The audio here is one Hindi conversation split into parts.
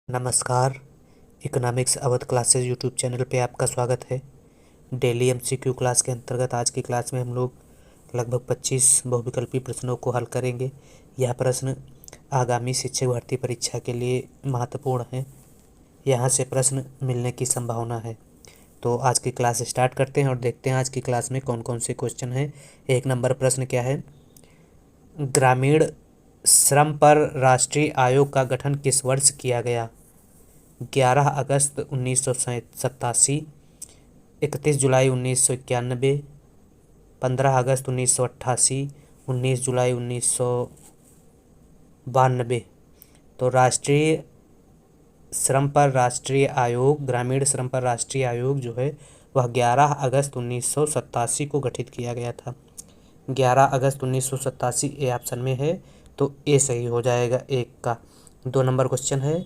नमस्कार। Economics Awadh classes YouTube channel पे आपका स्वागत है। डेली एमसीक्यू क्लास के अंतर्गत आज की क्लास में हम लोग लगभग 25 बहुविकल्पी प्रश्नों को हल करेंगे। यह प्रश्न आगामी शिक्षक भर्ती परीक्षा के लिए महत्वपूर्ण है। यहाँ से प्रश्न मिलने की संभावना है। तो आज की क्लास स्टार्ट करते हैं और देखते हैं आज की क्लास में कौन कौन से क्वेश्चन हैं। 1 नंबर प्रश्न क्या है? ग्रामीण श्रम पर राष्ट्रीय आयोग का गठन किस वर्ष किया गया? 11 अगस्त 1987, 31 जुलाई 1991, 15 अगस्त 1988, 19 जुलाई 1992। तो राष्ट्रीय श्रम पर राष्ट्रीय आयोग, ग्रामीण श्रम पर राष्ट्रीय आयोग जो है वह 11 अगस्त 1987 को गठित किया गया था। 11 अगस्त 1987 ए ऑप्शन में है, तो ए सही हो जाएगा 1 का। 2 नंबर क्वेश्चन है,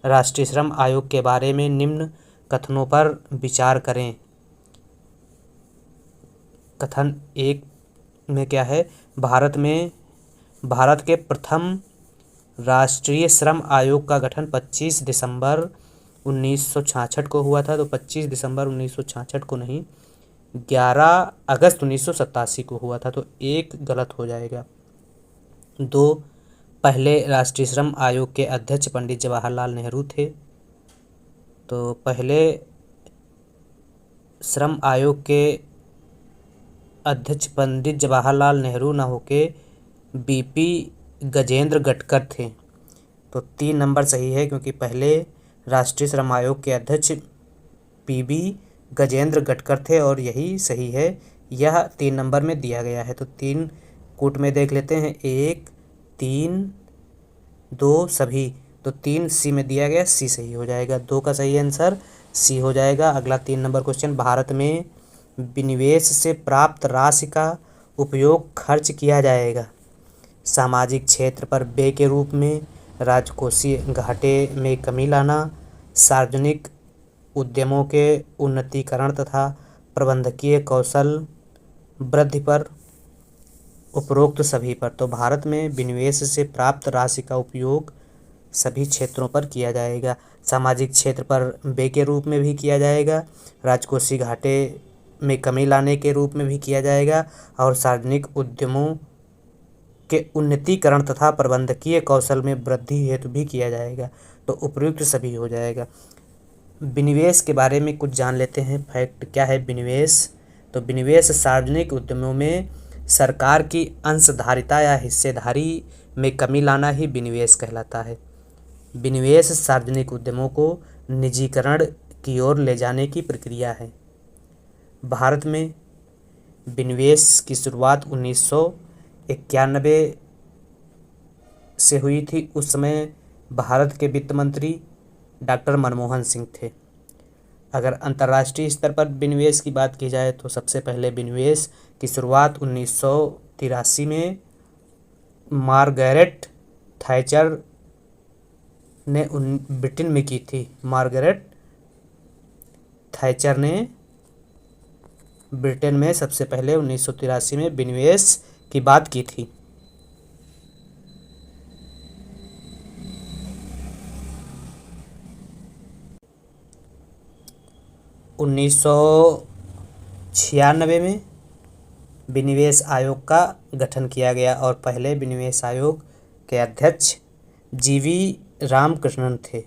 राष्ट्रीय श्रम आयोग के बारे में निम्न कथनों पर विचार करें। कथन 1 में क्या है? भारत के प्रथम राष्ट्रीय श्रम आयोग का गठन 25 दिसंबर 1966 को हुआ था। तो 25 दिसंबर 1966 को नहीं, 11 अगस्त 1987 को हुआ था। तो 1 गलत हो जाएगा। 2, पहले राष्ट्रीय श्रम आयोग के अध्यक्ष पंडित जवाहरलाल नेहरू थे। तो पहले श्रम आयोग के अध्यक्ष पंडित जवाहरलाल नेहरू न होके बीपी गजेंद्र गटकर थे। तो 3 नंबर सही है, क्योंकि पहले राष्ट्रीय श्रम आयोग के अध्यक्ष पीबी गजेंद्र गटकर थे और यही सही है। यह 3 नंबर में दिया गया है। तो 3 कूट में देख लेते हैं, 1, 3, 2 सभी। तो 3 सी में दिया गया, सी सही हो जाएगा। 2 का सही आंसर सी हो जाएगा। अगला 3 नंबर क्वेश्चन, भारत में विनिवेश से प्राप्त राशि का उपयोग खर्च किया जाएगा। सामाजिक क्षेत्र पर व्यय के रूप में, राजकोषीय घाटे में कमी लाना, सार्वजनिक उद्यमों के उन्नतीकरण तथा प्रबंधकीय कौशल वृद्धि पर, उपरोक्त सभी पर। तो भारत में विनिवेश से प्राप्त राशि का उपयोग सभी क्षेत्रों पर किया जाएगा। सामाजिक क्षेत्र पर व्यय के रूप में भी किया जाएगा, राजकोषीय घाटे में कमी लाने के रूप में भी किया जाएगा, और सार्वजनिक उद्यमों के उन्नतीकरण तथा प्रबंधकीय कौशल में वृद्धि हेतु भी किया जाएगा। तो उपयुक्त सभी हो जाएगा। विनिवेश के बारे में कुछ जान लेते हैं। फैक्ट क्या है विनिवेश? तो विनिवेश सार्वजनिक उद्यमों में सरकार की अंशधारिता या हिस्सेदारी में कमी लाना ही विनिवेश कहलाता है। विनिवेश सार्वजनिक उद्यमों को निजीकरण की ओर ले जाने की प्रक्रिया है। भारत में विनिवेश की शुरुआत 1991 से हुई थी। उस समय भारत के वित्त मंत्री डॉक्टर मनमोहन सिंह थे। अगर अंतर्राष्ट्रीय स्तर पर विनिवेश की बात की जाए तो सबसे पहले विनिवेश की शुरुआत 1983 में मार्गरेट थैचर ने ब्रिटेन में की थी। मार्गरेट थैचर ने ब्रिटेन में सबसे पहले 1983 में विनिवेश की बात की थी। उन्नीस 1996 में विनिवेश आयोग का गठन किया गया और पहले विनिवेश आयोग के अध्यक्ष जीवी रामकृष्णन थे।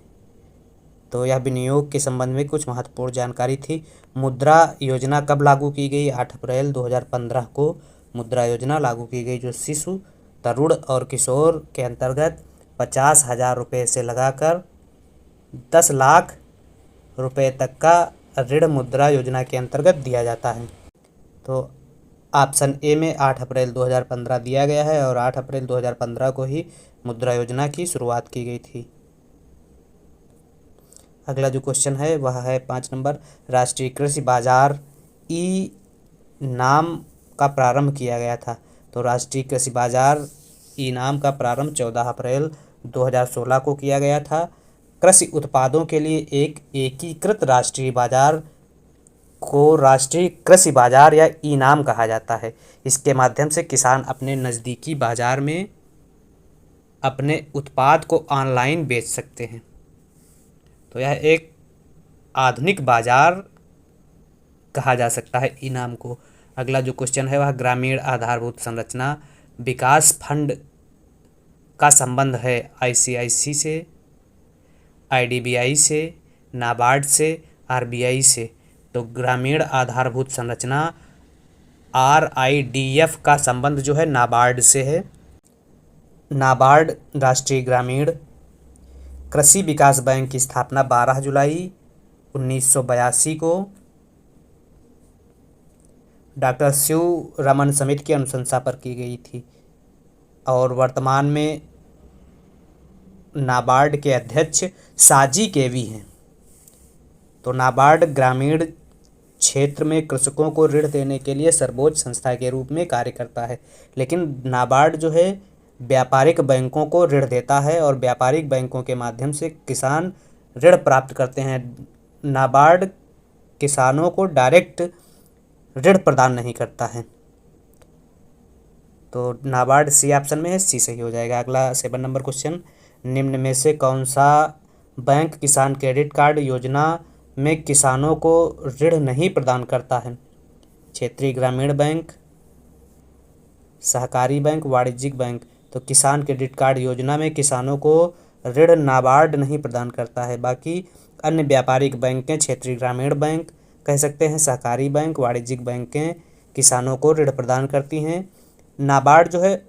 तो यह विनियोग के संबंध में कुछ महत्वपूर्ण जानकारी थी। मुद्रा योजना कब लागू की गई? 8 अप्रैल 2015 को मुद्रा योजना लागू की गई, जो शिशु, तरुण और किशोर के अंतर्गत 50,000 रुपये से लगाकर 10 लाख रुपये तक का ऋण मुद्रा योजना के अंतर्गत दिया जाता है। तो ऑप्शन ए में 8 अप्रैल 2015 दिया गया है और 8 अप्रैल 2015 को ही मुद्रा योजना की शुरुआत की गई थी। अगला जो क्वेश्चन है वह है 5 नंबर, राष्ट्रीय कृषि बाजार ई नाम का प्रारंभ किया गया था। तो राष्ट्रीय कृषि बाजार ई नाम का प्रारंभ 14 अप्रैल 2016 को किया गया था। कृषि उत्पादों के लिए एक एकीकृत राष्ट्रीय बाजार को राष्ट्रीय कृषि बाजार या ई नाम कहा जाता है। इसके माध्यम से किसान अपने नज़दीकी बाजार में अपने उत्पाद को ऑनलाइन बेच सकते हैं। तो यह एक आधुनिक बाजार कहा जा सकता है इनाम को। अगला जो क्वेश्चन है वह ग्रामीण आधारभूत संरचना विकास फंड का संबंध है आईसीआईसी से, आईडीबीआई से, नाबार्ड से, आरबीआई से। तो ग्रामीण आधारभूत संरचना आरआईडीएफ का संबंध जो है नाबार्ड से है। नाबार्ड राष्ट्रीय ग्रामीण कृषि विकास बैंक की स्थापना 12 जुलाई 1982 को डॉक्टर शिव रमन समिति की अनुशंसा पर की गई थी और वर्तमान में नाबार्ड के अध्यक्ष साजी केवी हैं। तो नाबार्ड ग्रामीण क्षेत्र में कृषकों को ऋण देने के लिए सर्वोच्च संस्था के रूप में कार्य करता है, लेकिन नाबार्ड जो है व्यापारिक बैंकों को ऋण देता है और व्यापारिक बैंकों के माध्यम से किसान ऋण प्राप्त करते हैं। नाबार्ड किसानों को डायरेक्ट ऋण प्रदान नहीं करता है। तो नाबार्ड सी ऑप्शन में है, सी सही हो जाएगा। अगला 7 नंबर क्वेश्चन, निम्न में से कौन सा बैंक किसान क्रेडिट कार्ड योजना में किसानों को ऋण नहीं प्रदान करता है? क्षेत्रीय ग्रामीण बैंक, सहकारी बैंक, वाणिज्यिक बैंक। तो किसान क्रेडिट कार्ड योजना में किसानों को ऋण नाबार्ड नहीं प्रदान करता है। बाकी अन्य व्यापारिक बैंकें, क्षेत्रीय ग्रामीण बैंक कह सकते हैं, सहकारी बैंक, वाणिज्यिक बैंकें किसानों को ऋण प्रदान करती हैं। नाबार्ड जो है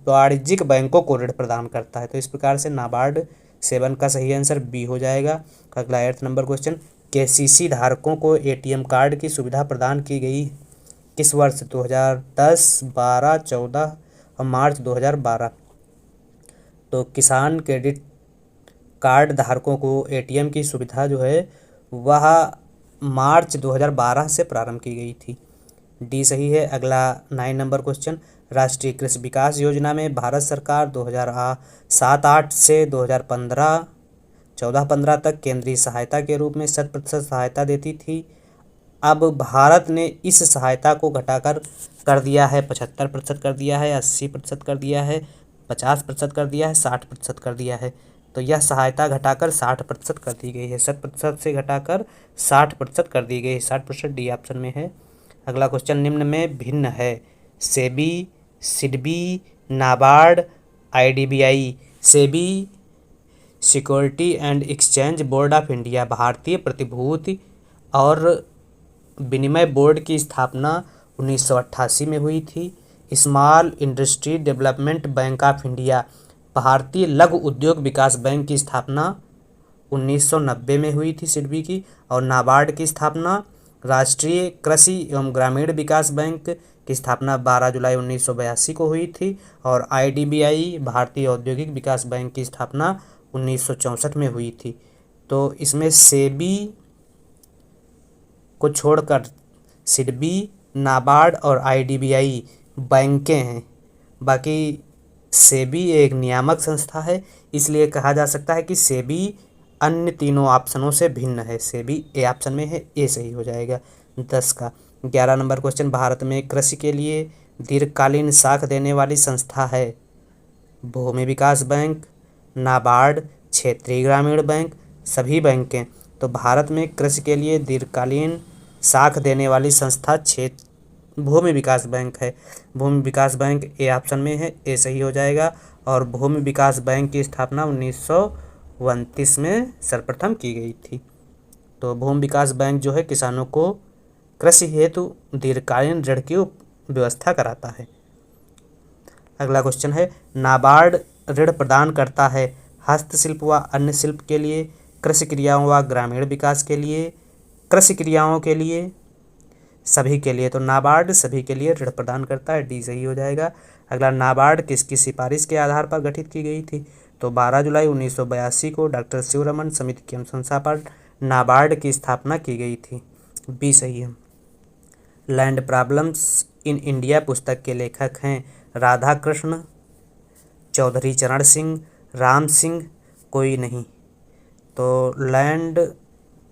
वाणिज्यिक बैंकों को ऋण प्रदान करता है। तो इस प्रकार से नाबार्ड 7 का सही आंसर बी हो जाएगा। अगला 8 नंबर क्वेश्चन, केसीसी धारकों को एटीएम कार्ड की सुविधा प्रदान की गई किस वर्ष? 2010, 12, 14 और मार्च 2012। तो किसान क्रेडिट कार्ड धारकों को एटीएम की सुविधा जो है वह मार्च 2012 से प्रारंभ की गई थी। डी सही है। अगला 9 नंबर क्वेश्चन, राष्ट्रीय कृषि विकास योजना में भारत सरकार 2007-8 से 2014-15 तक केंद्रीय सहायता के रूप में 100% सहायता देती थी। अब भारत ने इस सहायता को घटाकर कर दिया है 75% कर दिया है, 80% कर दिया है, 50% कर दिया है, 60% कर दिया है। तो यह सहायता घटाकर 60% कर दी गई है। 100% से घटाकर 60% कर दी गई है। 60% डी ऑप्शन में है। अगला क्वेश्चन निम्न में भिन्न है? SEBI, SIDBI, NABARD, IDBI. SEBI security and exchange board of India, भारतीय प्रतिभूति और विनिमय बोर्ड की स्थापना 1988 में हुई थी। Small industry development bank of India, भारतीय लघु उद्योग विकास बैंक की स्थापना 1990 में हुई थी सिडबी की। और नाबार्ड की स्थापना, राष्ट्रीय कृषि एवं ग्रामीण विकास बैंक की स्थापना 12 जुलाई 1982 को हुई थी। और आईडीबीआई, भारतीय औद्योगिक विकास बैंक की स्थापना 1964 में हुई थी। तो इसमें सेबी को छोड़कर सिडबी, नाबार्ड और आईडीबीआई बैंकें हैं। बाकी सेबी एक नियामक संस्था है, इसलिए कहा जा सकता है कि सेबी अन्य तीनों ऑप्शनों से भिन्न है। सेबी ए ऑप्शन में है, ए सही हो जाएगा 10 का। 11 नंबर क्वेश्चन, भारत में कृषि के लिए दीर्घकालीन साख देने वाली संस्था है? भूमि विकास बैंक, नाबार्ड, क्षेत्रीय ग्रामीण बैंक, सभी बैंकें। तो भारत में कृषि के लिए दीर्घकालीन साख देने वाली संस्था भूमि विकास बैंक है। भूमि विकास बैंक ए ऑप्शन में है, ए सही हो जाएगा। और भूमि विकास बैंक की स्थापना 1929 में सर्वप्रथम की गई थी। तो भूमि विकास बैंक जो है किसानों को कृषि हेतु दीर्घकालीन ऋण की व्यवस्था कराता है। अगला क्वेश्चन है, नाबार्ड ऋण प्रदान करता है हस्तशिल्प व अन्य शिल्प के लिए, कृषि क्रियाओं व ग्रामीण विकास के लिए, कृषि क्रियाओं के लिए, सभी के लिए। तो नाबार्ड सभी के लिए ऋण प्रदान करता है, डी सही हो जाएगा। अगला, नाबार्ड किसकी सिफारिश के आधार पर गठित की गई थी? तो 12 जुलाई 1982 को डॉक्टर शिवरमन समिति की अनुशंसा पर नाबार्ड की स्थापना की गई थी, बी सही है। लैंड प्रॉब्लम्स इन इंडिया पुस्तक के लेखक हैं राधा कृष्ण, चौधरी चरण सिंह, राम सिंह, कोई नहीं। तो लैंड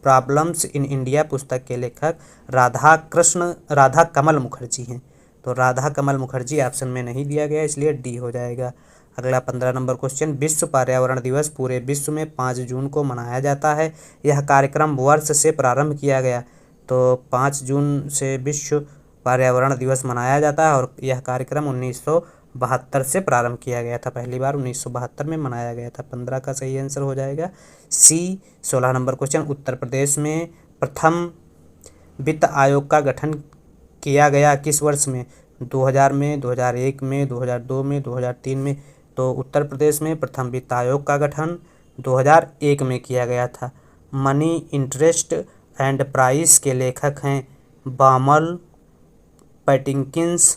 प्रॉब्लम्स इन इंडिया पुस्तक के लेखक राधा कमल मुखर्जी हैं। तो राधा कमल मुखर्जी ऑप्शन में नहीं दिया गया, इसलिए डी हो जाएगा। अगला 15 नंबर क्वेश्चन, विश्व पर्यावरण दिवस पूरे विश्व में 5 जून को मनाया जाता है। यह कार्यक्रम वर्ष से प्रारंभ किया गया। तो 5 जून से विश्व पर्यावरण दिवस मनाया जाता है और यह कार्यक्रम 1972 से प्रारंभ किया गया था। पहली बार 1972 में मनाया गया था। 15 का सही आंसर हो जाएगा सी। 16 नंबर क्वेश्चन, उत्तर प्रदेश में प्रथम वित्त आयोग का गठन किया गया किस वर्ष में? 2000 में, 2001 में, 2002 में, 2003 में। तो उत्तर प्रदेश में प्रथम वित्त आयोग का गठन 2001 में किया गया था। मनी इंटरेस्ट एंड प्राइस के लेखक हैं बामल, पैटिंकिंस,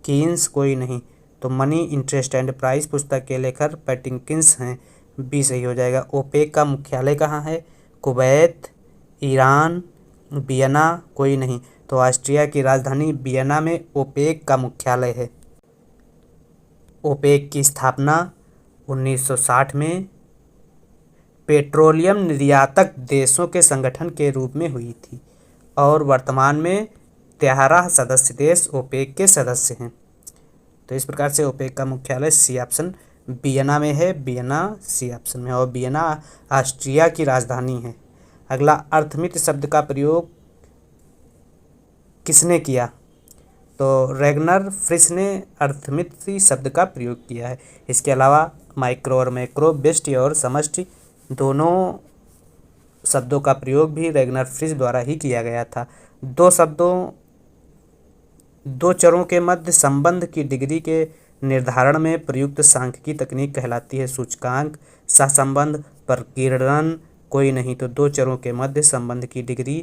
कीन्स, कोई नहीं। तो मनी इंटरेस्ट एंड प्राइस पुस्तक के लेखक पैटिंकिंस हैं। बी सही हो जाएगा। ओपेक का मुख्यालय कहाँ है? कुवैत, ईरान, वियना, कोई नहीं। तो ऑस्ट्रिया की राजधानी वियना में ओपेक का मुख्यालय है। ओपेक की स्थापना 1960 में पेट्रोलियम निर्यातक देशों के संगठन के रूप में हुई थी और वर्तमान में 13 सदस्य देश ओपेक के सदस्य हैं। तो इस प्रकार से ओपेक का मुख्यालय सी ऑप्शन वियना में है। वियना सी ऑप्शन में है और वियना ऑस्ट्रिया की राजधानी है। अगला, अर्थमित्र शब्द का प्रयोग किसने किया? तो रैगनर फ्रिश ने अर्थमित्र शब्द का प्रयोग किया है। इसके अलावा माइक्रो और मैक्रो, व्यष्टि और समष्टि, दोनों शब्दों का प्रयोग भी रैगनर फ्रिश द्वारा ही किया गया था। दो चरों के मध्य संबंध की डिग्री के निर्धारण में प्रयुक्त सांख्यिकी तकनीक कहलाती है सूचकांक, सहसंबंध, प्रकीर्णन, कोई नहीं। तो दो चरों के मध्य संबंध की डिग्री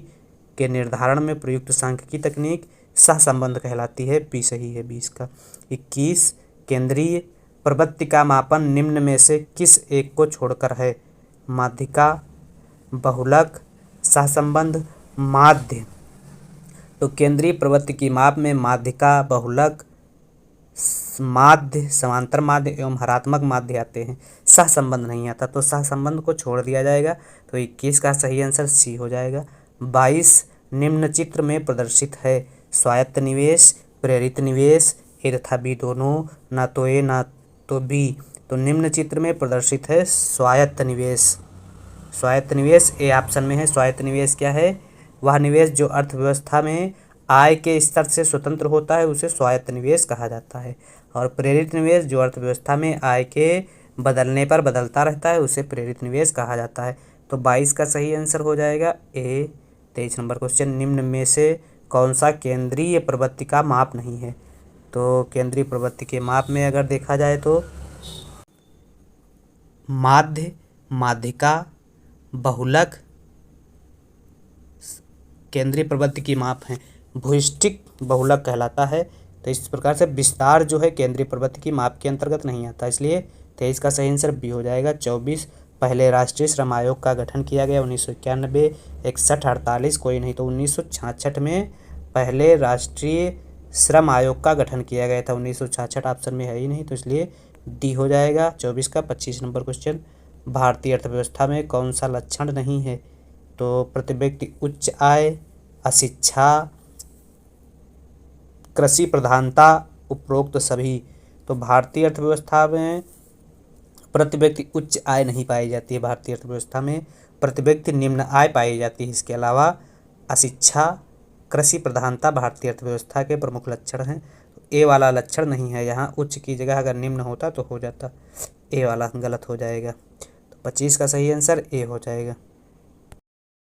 के निर्धारण में प्रयुक्त सांख्यिकी तकनीक सहसंबंध कहलाती है। बी सही है 20 का। 21, केंद्रीय प्रवृत्ति का मापन निम्न में से किस एक को छोड़कर है? माध्यिका, बहुलक, सहसंबंध, माध्य। तो केंद्रीय प्रवृत्ति की माप में माध्यिका, बहुलक, माध्य, समांतर माध्य एवं हरात्मक माध्य आते हैं। सहसंबंध नहीं आता, तो सहसंबंध को छोड़ दिया जाएगा। तो 21 का सही आंसर सी हो जाएगा। 22, निम्न चित्र में प्रदर्शित है स्वायत्त निवेश, प्रेरित निवेश, ए तथा बी दोनों, ना तो ए ना तो बी। तो निम्न चित्र में प्रदर्शित है स्वायत्त निवेश। स्वायत्त निवेश ए ऑप्शन में है। स्वायत्त निवेश क्या है? वह निवेश जो अर्थव्यवस्था में आय के स्तर से स्वतंत्र होता है उसे स्वायत्त निवेश कहा जाता है। और प्रेरित निवेश जो अर्थव्यवस्था में आय के बदलने पर बदलता रहता है उसे प्रेरित निवेश कहा जाता है। तो 22 का सही आंसर हो जाएगा ए। 23 नंबर क्वेश्चन, निम्न में से कौन सा केंद्रीय प्रवृत्ति का माप नहीं है? तो केंद्रीय प्रवृत्ति के माप में अगर देखा जाए तो माध्य, माध्यिका, बहुलक केंद्रीय प्रवृत्ति की माप है। भूयिष्ठिक बहुलक कहलाता है। तो इस प्रकार से विस्तार जो है केंद्रीय प्रवृत्ति की माप के अंतर्गत नहीं आता, इसलिए 23 का सही आंसर बी हो जाएगा। 24, पहले राष्ट्रीय श्रम आयोग का गठन किया गया 1991, 61, 48, कोई नहीं। तो 1966 में पहले राष्ट्रीय श्रम आयोग का गठन किया गया था। 1966 ऑप्शन में है ही नहीं, तो इसलिए डी हो जाएगा 24 का। 25 नंबर क्वेश्चन, भारतीय अर्थव्यवस्था में कौन सा लक्षण नहीं है? तो प्रति व्यक्ति उच्च आय, अशिक्षा, कृषि प्रधानता, उपरोक्त सभी। तो भारतीय अर्थव्यवस्था में प्रति व्यक्ति उच्च आय नहीं पाई जाती है। भारतीय अर्थव्यवस्था में प्रति व्यक्ति निम्न आय पाई जाती है। इसके अलावा अशिक्षा, कृषि प्रधानता भारतीय अर्थव्यवस्था के प्रमुख लक्षण हैं। ए वाला लक्षण नहीं है यहाँ। उच्च की जगह अगर निम्न होता तो हो जाता, ए वाला गलत हो जाएगा। तो 25 का सही आंसर ए हो जाएगा।